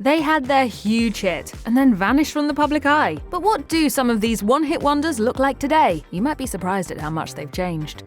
They had their huge hit, and then vanished from the public eye. But what do some of these one-hit wonders look like today? You might be surprised at how much they've changed.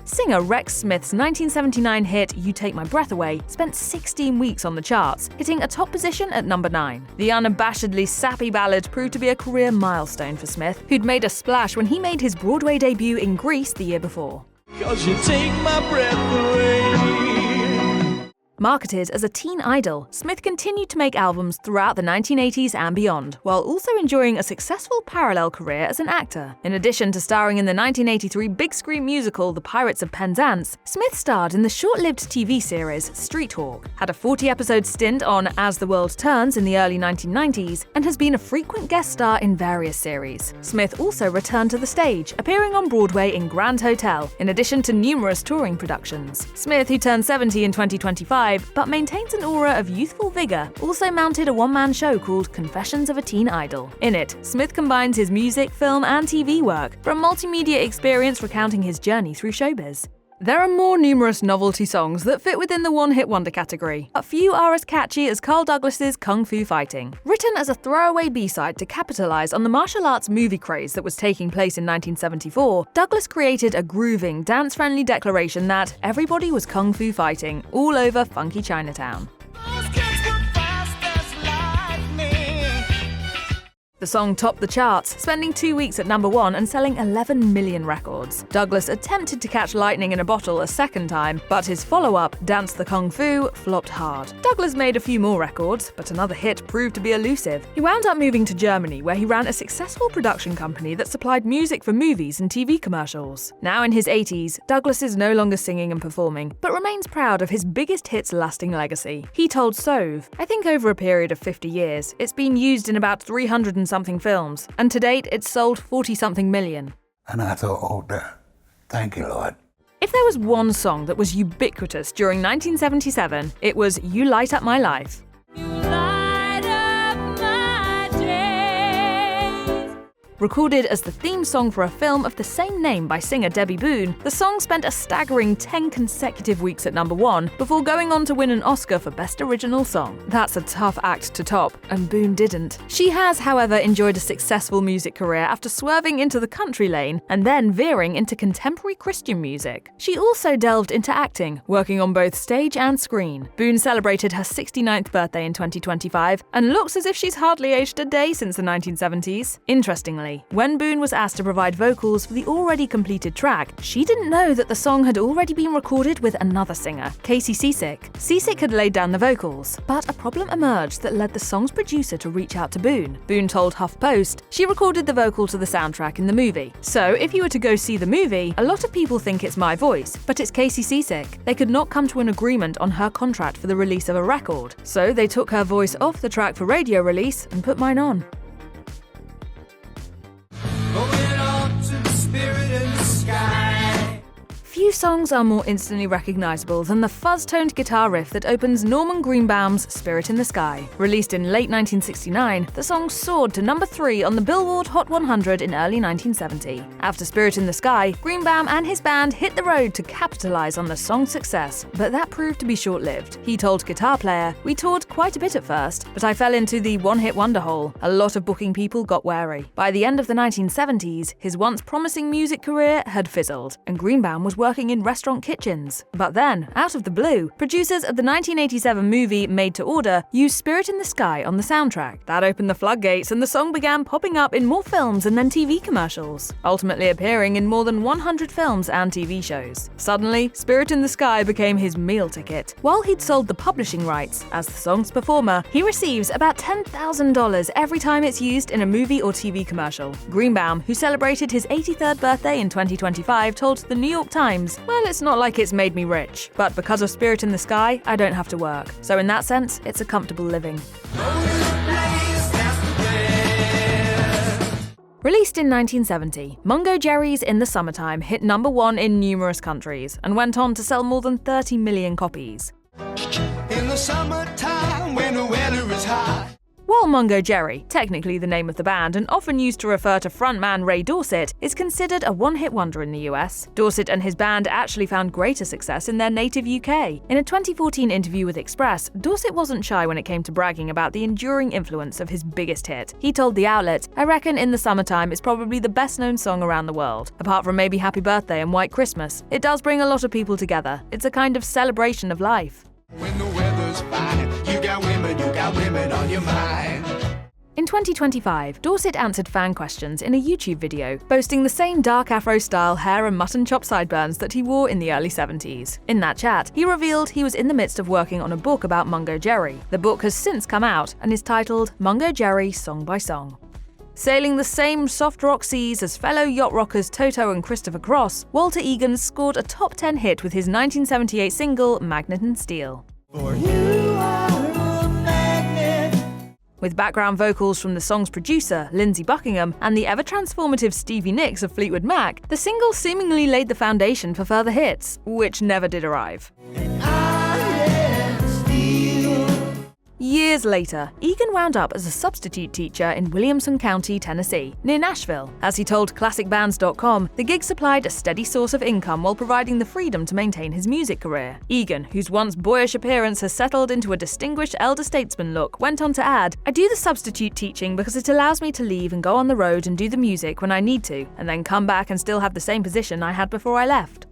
Singer Rex Smith's 1979 hit You Take My Breath Away spent 16 weeks on the charts, hitting a top position at number 9. The unabashedly sappy ballad proved to be a career milestone for Smith, who'd made a splash when he made his Broadway debut in Grease the year before. 'Cause you take my breath away. Marketed as a teen idol, Smith continued to make albums throughout the 1980s and beyond, while also enjoying a successful parallel career as an actor. In addition to starring in the 1983 big-screen musical The Pirates of Penzance, Smith starred in the short-lived TV series Street Hawk, had a 40-episode stint on As the World Turns in the early 1990s, and has been a frequent guest star in various series. Smith also returned to the stage, appearing on Broadway in Grand Hotel, in addition to numerous touring productions. Smith, who turned 70 in 2025, but maintains an aura of youthful vigor, also mounted a one-man show called Confessions of a Teen Idol. In it, Smith combines his music, film, and TV work for a multimedia experience recounting his journey through showbiz. There are more numerous novelty songs that fit within the one-hit wonder category, but few are as catchy as Carl Douglas's Kung Fu Fighting. Written as a throwaway B-side to capitalize on the martial arts movie craze that was taking place in 1974, Douglas created a grooving, dance-friendly declaration that everybody was kung fu fighting all over funky Chinatown. The song topped the charts, spending 2 weeks at number 1 and selling 11 million records. Douglas attempted to catch lightning in a bottle a second time, but his follow-up, Dance the Kung Fu, flopped hard. Douglas made a few more records, but another hit proved to be elusive. He wound up moving to Germany, where he ran a successful production company that supplied music for movies and TV commercials. Now in his 80s, Douglas is no longer singing and performing, but remains proud of his biggest hit's lasting legacy. He told Sove, "I think over a period of 50 years, it's been used in about 300 and something films, and to date it's sold 40-something million. And I thought, oh, thank you, Lord. If there was one song that was ubiquitous during 1977, it was You Light Up My Life. Recorded as the theme song for a film of the same name by singer Debby Boone, the song spent a staggering 10 consecutive weeks at number 1 before going on to win an Oscar for Best Original Song. That's a tough act to top, and Boone didn't. She has, however, enjoyed a successful music career after swerving into the country lane and then veering into contemporary Christian music. She also delved into acting, working on both stage and screen. Boone celebrated her 69th birthday in 2025 and looks as if she's hardly aged a day since the 1970s. Interestingly, when Boone was asked to provide vocals for the already completed track, she didn't know that the song had already been recorded with another singer, Casey Ciesick. Ciesick had laid down the vocals, but a problem emerged that led the song's producer to reach out to Boone. Boone told HuffPost she recorded the vocal to the soundtrack in the movie. So if you were to go see the movie, a lot of people think it's my voice, but it's Casey Ciesick. They could not come to an agreement on her contract for the release of a record, so they took her voice off the track for radio release and put mine on. Few songs are more instantly recognizable than the fuzz-toned guitar riff that opens Norman Greenbaum's Spirit in the Sky. Released in late 1969, the song soared to number 3 on the Billboard Hot 100 in early 1970. After Spirit in the Sky, Greenbaum and his band hit the road to capitalize on the song's success, but that proved to be short-lived. He told Guitar Player, "We toured quite a bit at first, but I fell into the one-hit wonder hole. A lot of booking people got wary." By the end of the 1970s, his once promising music career had fizzled, and Greenbaum was working in restaurant kitchens. But then, out of the blue, producers of the 1987 movie Made to Order used Spirit in the Sky on the soundtrack. That opened the floodgates and the song began popping up in more films and then TV commercials, ultimately appearing in more than 100 films and TV shows. Suddenly, Spirit in the Sky became his meal ticket. While he'd sold the publishing rights, as the song's performer, he receives about $10,000 every time it's used in a movie or TV commercial. Greenbaum, who celebrated his 83rd birthday in 2025, told The New York Times, "Well, it's not like it's made me rich, but because of Spirit in the Sky, I don't have to work. So in that sense, it's a comfortable living." Released in 1970, Mungo Jerry's In the Summertime hit number 1 in numerous countries and went on to sell more than 30 million copies. In the summertime when the weather is hot. While Mungo Jerry, technically the name of the band and often used to refer to frontman Ray Dorset, is considered a one-hit wonder in the US, Dorset and his band actually found greater success in their native UK. In a 2014 interview with Express, Dorset wasn't shy when it came to bragging about the enduring influence of his biggest hit. He told the outlet, "I reckon In the Summertime is probably the best-known song around the world, apart from maybe Happy Birthday and White Christmas. It does bring a lot of people together. It's a kind of celebration of life." When the weather's fine, you got women on your mind. In 2025, Dorset answered fan questions in a YouTube video, boasting the same dark afro-style hair and mutton chop sideburns that he wore in the early 70s. In that chat, he revealed he was in the midst of working on a book about Mungo Jerry. The book has since come out and is titled Mungo Jerry Song by Song. Sailing the same soft rock seas as fellow yacht rockers Toto and Christopher Cross, Walter Egan scored a top 10 hit with his 1978 single Magnet and Steel. For you are a magnet. With background vocals from the song's producer, Lindsey Buckingham, and the ever-transformative Stevie Nicks of Fleetwood Mac, the single seemingly laid the foundation for further hits, which never did arrive. Years later, Egan wound up as a substitute teacher in Williamson County, Tennessee, near Nashville. As he told ClassicBands.com, the gig supplied a steady source of income while providing the freedom to maintain his music career. Egan, whose once boyish appearance has settled into a distinguished elder statesman look, went on to add, "I do the substitute teaching because it allows me to leave and go on the road and do the music when I need to, and then come back and still have the same position I had before I left."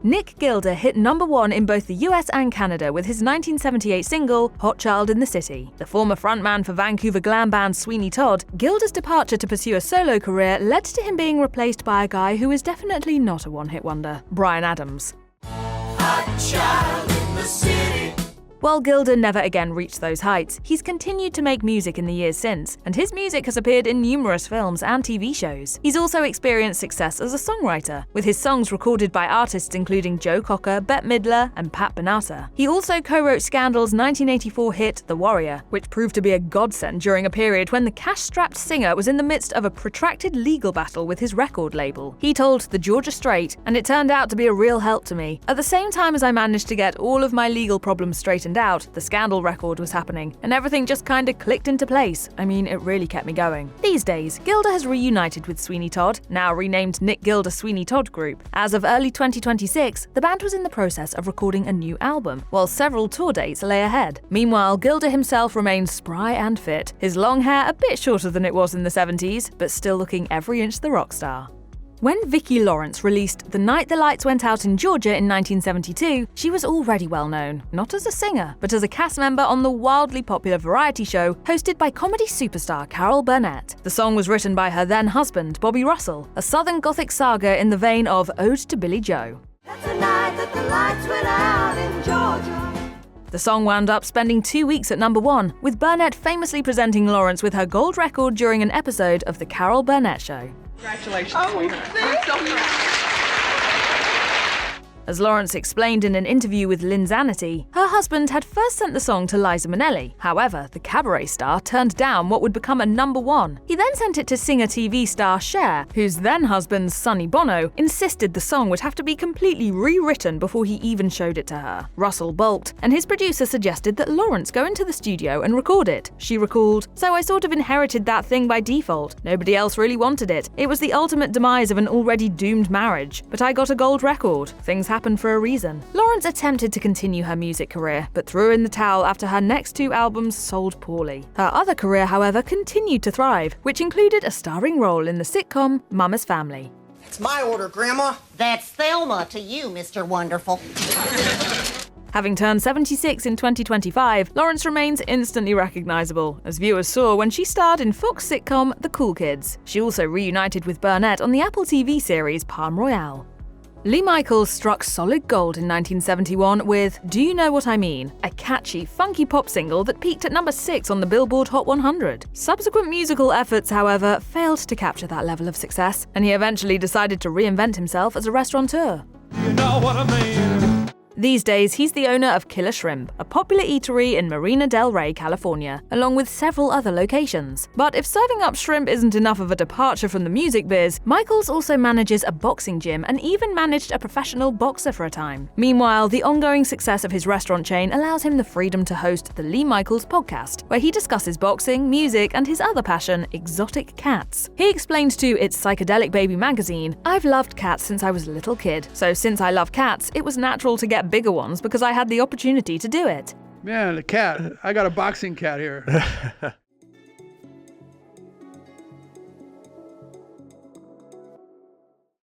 Nick Gilder hit #1 in both the US and Canada with his 1978 single, Hot Child in the City. The former frontman for Vancouver glam band Sweeney Todd, Gilder's departure to pursue a solo career led to him being replaced by a guy who is definitely not a one-hit wonder, Bryan Adams. Hot child in the city. While Gilder never again reached those heights, he's continued to make music in the years since, and his music has appeared in numerous films and TV shows. He's also experienced success as a songwriter, with his songs recorded by artists including Joe Cocker, Bette Midler, and Pat Benatar. He also co-wrote Scandal's 1984 hit The Warrior, which proved to be a godsend during a period when the cash-strapped singer was in the midst of a protracted legal battle with his record label. He told the Georgia Straight, "And it turned out to be a real help to me. At the same time as I managed to get all of my legal problems straightened out, the Scandal record was happening, and everything just kinda clicked into place. I mean, it really kept me going." These days, Gilder has reunited with Sweeney Todd, now renamed Nick Gilder Sweeney Todd Group. As of early 2026, the band was in the process of recording a new album, while several tour dates lay ahead. Meanwhile, Gilder himself remains spry and fit, his long hair a bit shorter than it was in the 70s, but still looking every inch the rock star. When Vicki Lawrence released The Night the Lights Went Out in Georgia in 1972, she was already well known, not as a singer, but as a cast member on the wildly popular variety show hosted by comedy superstar Carol Burnett. The song was written by her then husband, Bobby Russell, a Southern Gothic saga in the vein of Ode to Billy Joe. That's the night that the lights went out in Georgia. The song wound up spending 2 weeks at #1, with Burnett famously presenting Lawrence with her gold record during an episode of The Carol Burnett Show. Congratulations, sweetheart. As Lawrence explained in an interview with Linsanity, her husband had first sent the song to Liza Minnelli. However, the cabaret star turned down what would become a #1. He then sent it to singer-TV star Cher, whose then-husband Sonny Bono insisted the song would have to be completely rewritten before he even showed it to her. Russell balked, and his producer suggested that Lawrence go into the studio and record it. She recalled, "So I sort of inherited that thing by default. Nobody else really wanted it. It was the ultimate demise of an already doomed marriage. But I got a gold record. Things happened for a reason." Lawrence attempted to continue her music career, but threw in the towel after her next 2 albums sold poorly. Her other career, however, continued to thrive, which included a starring role in the sitcom Mama's Family. It's my order, Grandma. That's Thelma to you, Mr. Wonderful. Having turned 76 in 2025, Lawrence remains instantly recognizable, as viewers saw when she starred in Fox sitcom The Cool Kids. She also reunited with Burnett on the Apple TV series Palm Royale. Lee Michaels struck solid gold in 1971 with Do You Know What I Mean?, a catchy, funky pop single that peaked at #6 on the Billboard Hot 100. Subsequent musical efforts, however, failed to capture that level of success, and he eventually decided to reinvent himself as a restaurateur. You know what I mean? These days, he's the owner of Killer Shrimp, a popular eatery in Marina del Rey, California, along with several other locations. But if serving up shrimp isn't enough of a departure from the music biz, Michaels also manages a boxing gym and even managed a professional boxer for a time. Meanwhile, the ongoing success of his restaurant chain allows him the freedom to host the Lee Michaels podcast, where he discusses boxing, music, and his other passion, exotic cats. He explained to It's Psychedelic Baby magazine, "I've loved cats since I was a little kid, so since I love cats, it was natural to get bigger ones because I had the opportunity to do it." Man, the cat. I got a boxing cat here.